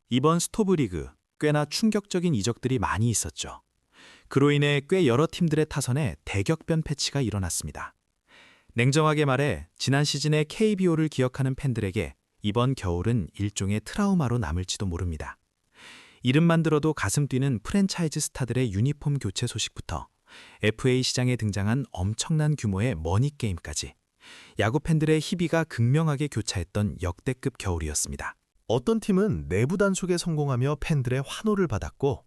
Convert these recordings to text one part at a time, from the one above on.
이번 스토브리그 꽤나 충격적인 이적들이 많이 있었죠. 그로 인해 꽤 여러 팀들의 타선에 대격변 패치가 일어났습니다. 냉정하게 말해 지난 시즌의 KBO를 기억하는 팬들에게 이번 겨울은 일종의 트라우마로 남을지도 모릅니다. 이름만 들어도 가슴 뛰는 프랜차이즈 스타들의 유니폼 교체 소식부터 FA 시장에 등장한 엄청난 규모의 머니게임까지 야구 팬들의 희비가 극명하게 교차했던 역대급 겨울이었습니다. 어떤 팀은 내부 단속에 성공하며 팬들의 환호를 받았고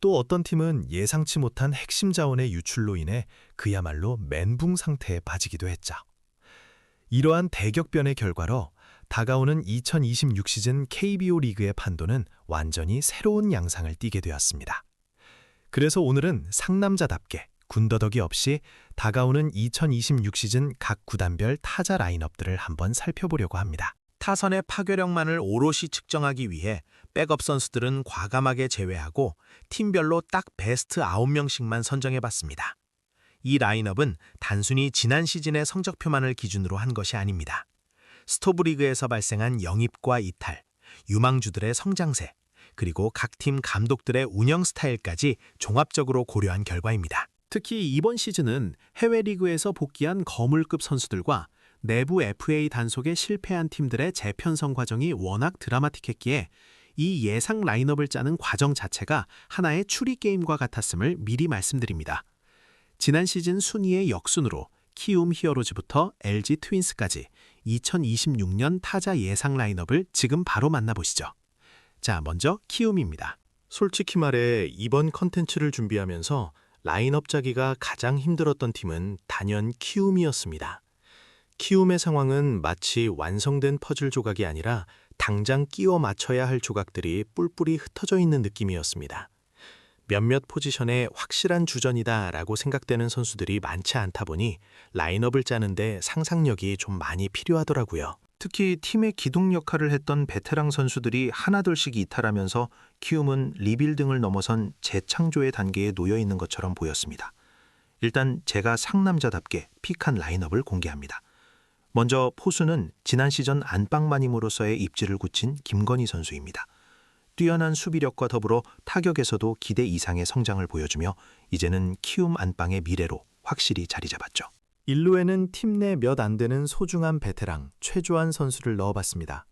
또 어떤 팀은 예상치 못한 핵심 자원의 유출로 인해 그야말로 멘붕 상태에 빠지기도 했죠. 이러한 대격변의 결과로 다가오는 2026 시즌 KBO 리그의 판도는 완전히 새로운 양상을 띠게 되었습니다. 그래서 오늘은 상남자답게 군더더기 없이 다가오는 2026 시즌 각 구단별 타자 라인업들을 한번 살펴보려고 합니다. 타선의 파괴력만을 오롯이 측정하기 위해 백업 선수들은 과감하게 제외하고 팀별로 딱 베스트 9명씩만 선정해봤습니다. 이 라인업은 단순히 지난 시즌의 성적표만을 기준으로 한 것이 아닙니다. 스토브리그에서 발생한 영입과 이탈, 유망주들의 성장세, 그리고 각 팀 감독들의 운영 스타일까지 종합적으로 고려한 결과입니다. 특히 이번 시즌은 해외 리그에서 복귀한 거물급 선수들과 내부 FA 단속에 실패한 팀들의 재편성 과정이 워낙 드라마틱했기에 이 예상 라인업을 짜는 과정 자체가 하나의 추리 게임과 같았음을 미리 말씀드립니다. 지난 시즌 순위의 역순으로 키움 히어로즈부터 LG 트윈스까지 2026년 타자 예상 라인업을 지금 바로 만나보시죠. 자, 먼저 키움입니다. 솔직히 말해 이번 컨텐츠를 준비하면서 라인업 짜기가 가장 힘들었던 팀은 단연 키움이었습니다. 키움의 상황은 마치 완성된 퍼즐 조각이 아니라 당장 끼워 맞춰야 할 조각들이 뿔뿔이 흩어져 있는 느낌이었습니다. 몇몇 포지션에 확실한 주전이다 라고 생각되는 선수들이 많지 않다 보니 라인업을 짜는데 상상력이 좀 많이 필요하더라고요. 특히 팀의 기둥 역할을 했던 베테랑 선수들이 하나둘씩 이탈하면서 키움은 리빌딩을 넘어선 재창조의 단계에 놓여 있는 것처럼 보였습니다. 일단 제가 상남자답게 픽한 라인업을 공개합니다. 먼저 포수는 지난 시즌 안방마님으로서의 입지를 굳힌 김건희 선수입니다. 뛰어난 수비력과 더불어 타격에서도 기대 이상의 성장을 보여주며 이제는 키움 안방의 미래로 확실히 자리 잡았죠. 1루에는 팀 내 몇 안 되는 소중한 베테랑 최주환 선수를 넣어봤습니다.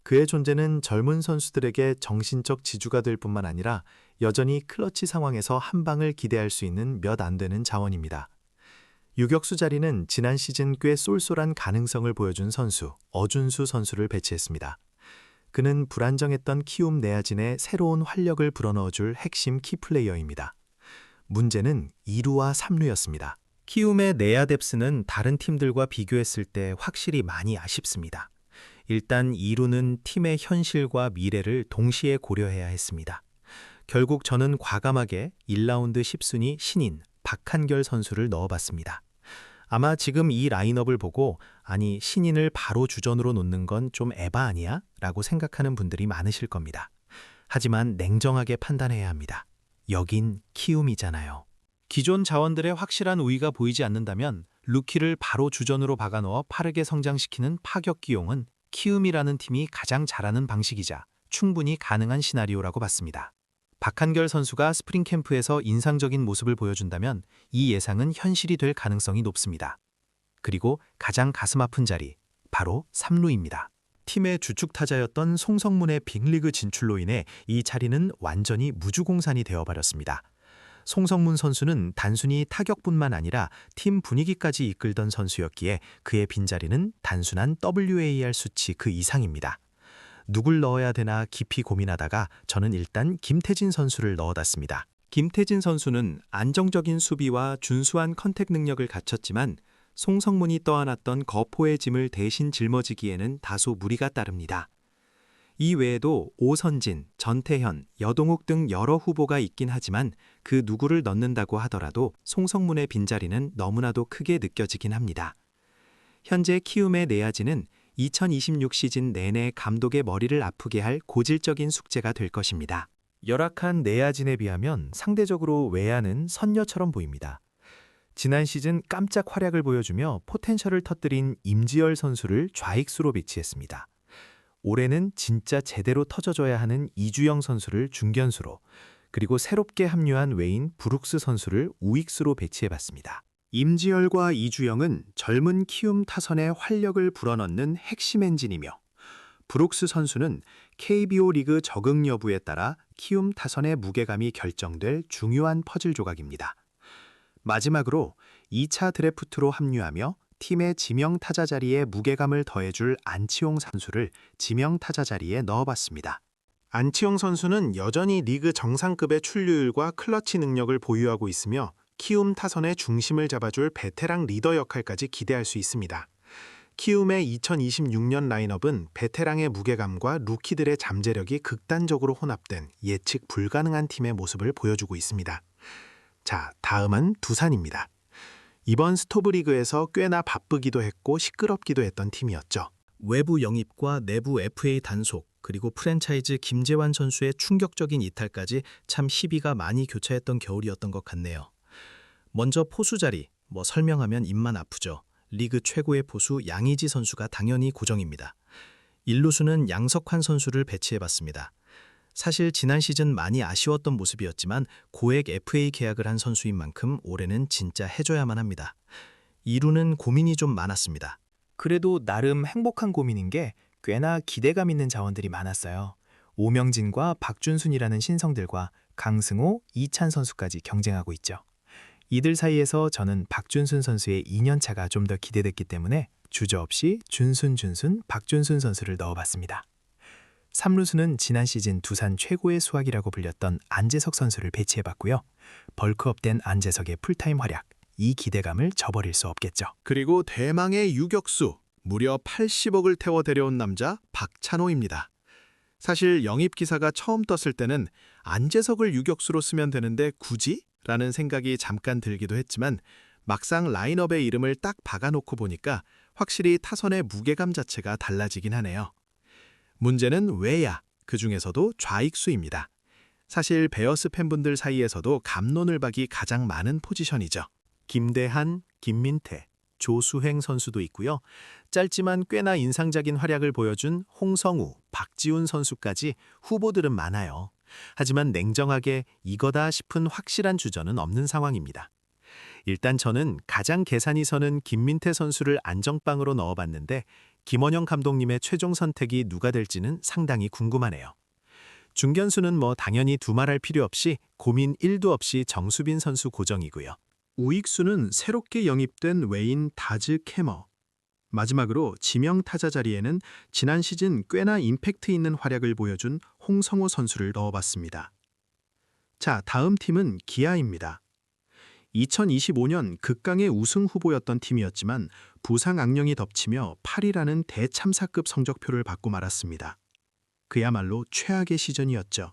그의 존재는 젊은 선수들에게 정신적 지주가 될 뿐만 아니라 여전히 클러치 상황에서 한 방을 기대할 수 있는 몇 안 되는 자원입니다. 유격수 자리는 지난 시즌 꽤 쏠쏠한 가능성을 보여준 선수 어준수 선수를 배치했습니다. 그는 불안정했던 키움 내야진에 새로운 활력을 불어넣어줄 핵심 키플레이어입니다. 문제는 2루와 3루였습니다. 키움의 내야 뎁스는 다른 팀들과 비교했을 때 확실히 많이 아쉽습니다. 일단 2루는 팀의 현실과 미래를 동시에 고려해야 했습니다. 결국 저는 과감하게 1라운드 10순위 신인 박한결 선수를 넣어봤습니다. 아마 지금 이 라인업을 보고 아니 신인을 바로 주전으로 놓는 건 좀 에바 아니야? 라고 생각하는 분들이 많으실 겁니다. 하지만 냉정하게 판단해야 합니다. 여긴 키움이잖아요. 기존 자원들의 확실한 우위가 보이지 않는다면 루키를 바로 주전으로 박아넣어 빠르게 성장시키는 파격 기용은 키움이라는 팀이 가장 잘하는 방식이자 충분히 가능한 시나리오라고 봤습니다. 박한결 선수가 스프링 캠프에서 인상적인 모습을 보여준다면 이 예상은 현실이 될 가능성이 높습니다. 그리고 가장 가슴 아픈 자리, 바로 3루입니다. 팀의 주축 타자였던 송성문의 빅리그 진출로 인해 이 자리는 완전히 무주공산이 되어버렸습니다. 송성문 선수는 단순히 타격뿐만 아니라 팀 분위기까지 이끌던 선수였기에 그의 빈자리는 단순한 WAR 수치 그 이상입니다. 누굴 넣어야 되나 깊이 고민하다가 저는 일단 김태진 선수를 넣어놨습니다. 김태진 선수는 안정적인 수비와 준수한 컨택 능력을 갖췄지만 송성문이 떠안았던 거포의 짐을 대신 짊어지기에는 다소 무리가 따릅니다. 이 외에도 오선진, 전태현, 여동욱 등 여러 후보가 있긴 하지만 그 누구를 넣는다고 하더라도 송성문의 빈자리는 너무나도 크게 느껴지긴 합니다. 현재 키움의 내야진은 2026 시즌 내내 감독의 머리를 아프게 할 고질적인 숙제가 될 것입니다. 열악한 내야진에 비하면 상대적으로 외야는 선녀처럼 보입니다. 지난 시즌 깜짝 활약을 보여주며 포텐셜을 터뜨린 임지열 선수를 좌익수로 배치했습니다. 올해는 진짜 제대로 터져줘야 하는 이주영 선수를 중견수로, 그리고 새롭게 합류한 외인 브룩스 선수를 우익수로 배치해봤습니다. 임지열과 이주영은 젊은 키움 타선에 활력을 불어넣는 핵심 엔진이며 브룩스 선수는 KBO 리그 적응 여부에 따라 키움 타선의 무게감이 결정될 중요한 퍼즐 조각입니다. 마지막으로 2차 드래프트로 합류하며 팀의 지명 타자 자리에 무게감을 더해줄 안치홍 선수를 지명 타자 자리에 넣어봤습니다. 안치홍 선수는 여전히 리그 정상급의 출루율과 클러치 능력을 보유하고 있으며 키움 타선의 중심을 잡아줄 베테랑 리더 역할까지 기대할 수 있습니다. 키움의 2026년 라인업은 베테랑의 무게감과 루키들의 잠재력이 극단적으로 혼합된 예측 불가능한 팀의 모습을 보여주고 있습니다. 자, 다음은 두산입니다. 이번 스토브리그에서 꽤나 바쁘기도 했고 시끄럽기도 했던 팀이었죠. 외부 영입과 내부 FA 단속, 그리고 프랜차이즈 김재환 선수의 충격적인 이탈까지 참 희비가 많이 교차했던 겨울이었던 것 같네요. 먼저 포수 자리, 설명하면 입만 아프죠. 리그 최고의 포수 양의지 선수가 당연히 고정입니다. 일루수는 양석환 선수를 배치해봤습니다. 사실 지난 시즌 많이 아쉬웠던 모습이었지만 고액 FA 계약을 한 선수인 만큼 올해는 진짜 해줘야만 합니다. 2루는 고민이 좀 많았습니다. 그래도 나름 행복한 고민인 게 꽤나 기대감 있는 자원들이 많았어요. 오명진과 박준순이라는 신성들과 강승호, 이찬 선수까지 경쟁하고 있죠. 이들 사이에서 저는 박준순 선수의 2년차가 좀 더 기대됐기 때문에 주저없이 준순, 박준순 선수를 넣어봤습니다. 3루수는 지난 시즌 두산 최고의 수확이라고 불렸던 안재석 선수를 배치해봤고요. 벌크업된 안재석의 풀타임 활약, 이 기대감을 저버릴 수 없겠죠. 그리고 대망의 유격수, 무려 80억을 태워 데려온 남자 박찬호입니다. 사실 영입 기사가 처음 떴을 때는 안재석을 유격수로 쓰면 되는데 굳이? 라는 생각이 잠깐 들기도 했지만 막상 라인업의 이름을 딱 박아놓고 보니까 확실히 타선의 무게감 자체가 달라지긴 하네요. 문제는 외야, 그 중에서도 좌익수입니다. 사실 베어스 팬분들 사이에서도 갑론을 박이 가장 많은 포지션이죠. 김대한, 김민태, 조수행 선수도 있고요. 짧지만 꽤나 인상적인 활약을 보여준 홍성우, 박지훈 선수까지 후보들은 많아요. 하지만 냉정하게 이거다 싶은 확실한 주전은 없는 상황입니다. 일단 저는 가장 계산이 서는 김민태 선수를 안정빵으로 넣어봤는데 김원영 감독님의 최종 선택이 누가 될지는 상당히 궁금하네요. 중견수는 당연히 두말할 필요 없이 고민 1도 없이 정수빈 선수 고정이고요. 우익수는 새롭게 영입된 외인 다즈 캐머. 마지막으로 지명 타자 자리에는 지난 시즌 꽤나 임팩트 있는 활약을 보여준 홍성호 선수를 넣어봤습니다. 자, 다음 팀은 기아입니다. 2025년 극강의 우승 후보였던 팀이었지만 부상 악령이 덮치며 8위라는 대참사급 성적표를 받고 말았습니다. 그야말로 최악의 시즌이었죠.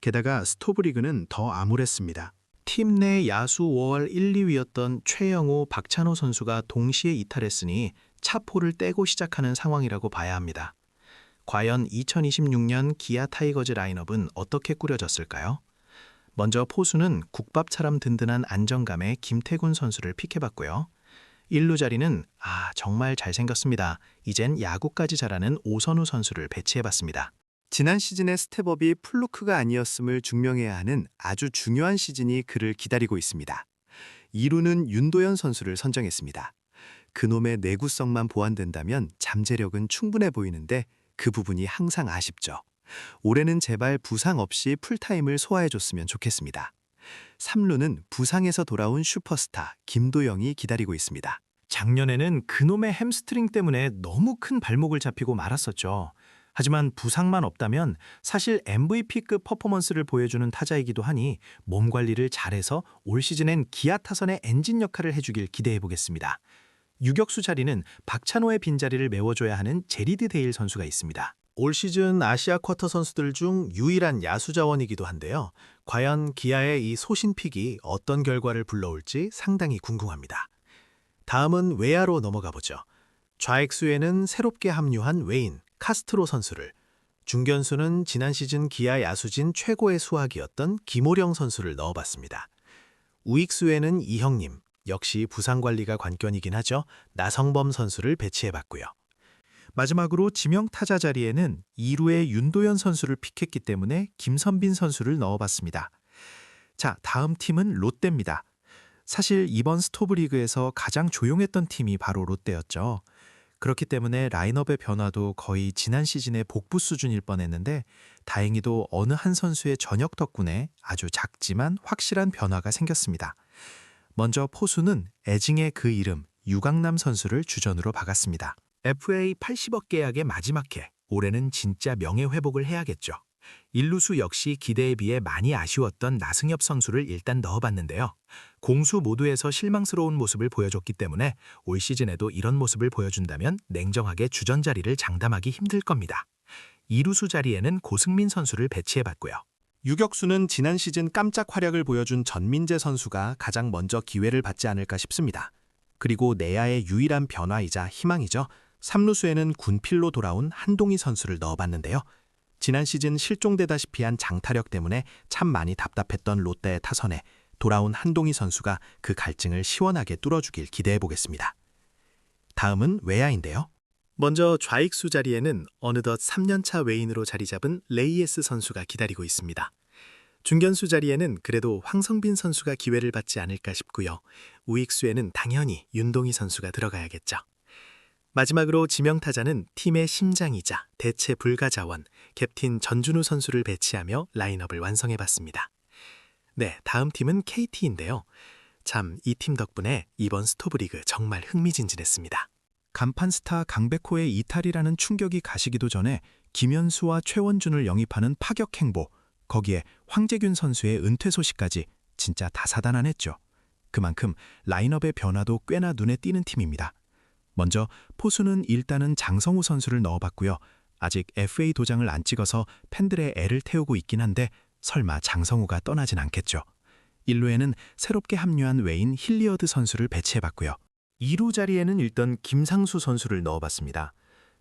게다가 스토브리그는 더 암울했습니다. 팀 내 야수 5월 1, 2위였던 최영호, 박찬호 선수가 동시에 이탈했으니 차포를 떼고 시작하는 상황이라고 봐야 합니다. 과연 2026년 기아 타이거즈 라인업은 어떻게 꾸려졌을까요? 먼저 포수는 국밥처럼 든든한 안정감의 김태군 선수를 픽해봤고요. 1루 자리는 정말 잘생겼습니다. 이젠 야구까지 잘하는 오선우 선수를 배치해봤습니다. 지난 시즌의 스텝업이 플루크가 아니었음을 증명해야 하는 아주 중요한 시즌이 그를 기다리고 있습니다. 2루는 윤도현 선수를 선정했습니다. 그놈의 내구성만 보완된다면 잠재력은 충분해 보이는데 그 부분이 항상 아쉽죠. 올해는 제발 부상 없이 풀타임을 소화해줬으면 좋겠습니다. 3루는 부상에서 돌아온 슈퍼스타 김도영이 기다리고 있습니다. 작년에는 그놈의 햄스트링 때문에 너무 큰 발목을 잡히고 말았었죠. 하지만 부상만 없다면 사실 MVP급 퍼포먼스를 보여주는 타자이기도 하니 몸 관리를 잘해서 올 시즌엔 기아 타선의 엔진 역할을 해주길 기대해보겠습니다. 유격수 자리는 박찬호의 빈자리를 메워줘야 하는 제리드 데일 선수가 있습니다. 올 시즌 아시아 쿼터 선수들 중 유일한 야수 자원이기도 한데요. 과연 기아의 이 소신픽이 어떤 결과를 불러올지 상당히 궁금합니다. 다음은 외야로 넘어가 보죠. 좌익수에는 새롭게 합류한 외인 카스트로 선수를, 중견수는 지난 시즌 기아 야수진 최고의 수확이었던 김호령 선수를 넣어봤습니다. 우익수에는 이형님, 역시 부상 관리가 관건이긴 하죠. 나성범 선수를 배치해봤고요. 마지막으로 지명 타자 자리에는 2루의 윤도현 선수를 픽했기 때문에 김선빈 선수를 넣어봤습니다. 자, 다음 팀은 롯데입니다. 사실 이번 스토브리그에서 가장 조용했던 팀이 바로 롯데였죠. 그렇기 때문에 라인업의 변화도 거의 지난 시즌의 복부 수준일 뻔했는데 다행히도 어느 한 선수의 전역 덕분에 아주 작지만 확실한 변화가 생겼습니다. 먼저 포수는 애징의 그 이름 유강남 선수를 주전으로 박았습니다. FA 80억 계약의 마지막 해, 올해는 진짜 명예회복을 해야겠죠. 일루수 역시 기대에 비해 많이 아쉬웠던 나승엽 선수를 일단 넣어봤는데요. 공수 모두에서 실망스러운 모습을 보여줬기 때문에 올 시즌에도 이런 모습을 보여준다면 냉정하게 주전 자리를 장담하기 힘들 겁니다. 이루수 자리에는 고승민 선수를 배치해봤고요. 유격수는 지난 시즌 깜짝 활약을 보여준 전민재 선수가 가장 먼저 기회를 받지 않을까 싶습니다. 그리고 내야의 유일한 변화이자 희망이죠. 3루수에는 군필로 돌아온 한동희 선수를 넣어봤는데요. 지난 시즌 실종되다시피 한 장타력 때문에 참 많이 답답했던 롯데의 타선에 돌아온 한동희 선수가 그 갈증을 시원하게 뚫어주길 기대해보겠습니다. 다음은 외야인데요. 먼저 좌익수 자리에는 어느덧 3년차 외인으로 자리 잡은 레이에스 선수가 기다리고 있습니다. 중견수 자리에는 그래도 황성빈 선수가 기회를 받지 않을까 싶고요. 우익수에는 당연히 윤동희 선수가 들어가야겠죠. 마지막으로 지명타자는 팀의 심장이자 대체 불가 자원, 캡틴 전준우 선수를 배치하며 라인업을 완성해봤습니다. 네, 다음 팀은 KT인데요. 참, 이 팀 덕분에 이번 스토브리그 정말 흥미진진했습니다. 간판 스타 강백호의 이탈이라는 충격이 가시기도 전에 김현수와 최원준을 영입하는 파격 행보, 거기에 황재균 선수의 은퇴 소식까지 진짜 다사다난했죠. 그만큼 라인업의 변화도 꽤나 눈에 띄는 팀입니다. 먼저 포수는 일단은 장성우 선수를 넣어봤고요. 아직 FA 도장을 안 찍어서 팬들의 애를 태우고 있긴 한데 설마 장성우가 떠나진 않겠죠. 1루에는 새롭게 합류한 외인 힐리어드 선수를 배치해봤고요. 2루 자리에는 일단 김상수 선수를 넣어봤습니다.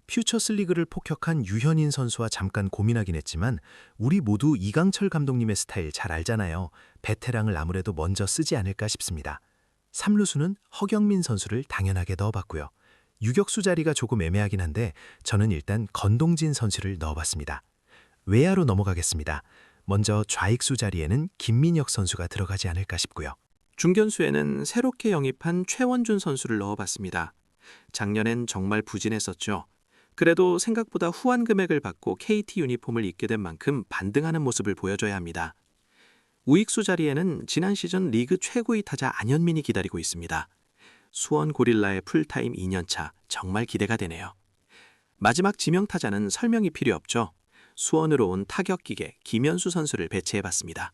퓨처스리그를 폭격한 유현인 선수와 잠깐 고민하긴 했지만 우리 모두 이강철 감독님의 스타일 잘 알잖아요. 베테랑을 아무래도 먼저 쓰지 않을까 싶습니다. 3루수는 허경민 선수를 당연하게 넣어봤고요. 유격수 자리가 조금 애매하긴 한데 저는 일단 건동진 선수를 넣어봤습니다. 외야로 넘어가겠습니다. 먼저 좌익수 자리에는 김민혁 선수가 들어가지 않을까 싶고요. 중견수에는 새롭게 영입한 최원준 선수를 넣어봤습니다. 작년엔 정말 부진했었죠. 그래도 생각보다 후한 금액을 받고 KT 유니폼을 입게 된 만큼 반등하는 모습을 보여줘야 합니다. 우익수 자리에는 지난 시즌 리그 최고의 타자 안현민이 기다리고 있습니다. 수원 고릴라의 풀타임 2년차 정말 기대가 되네요. 마지막 지명타자는 설명이 필요 없죠. 수원으로 온 타격기계 김현수 선수를 배치해봤습니다.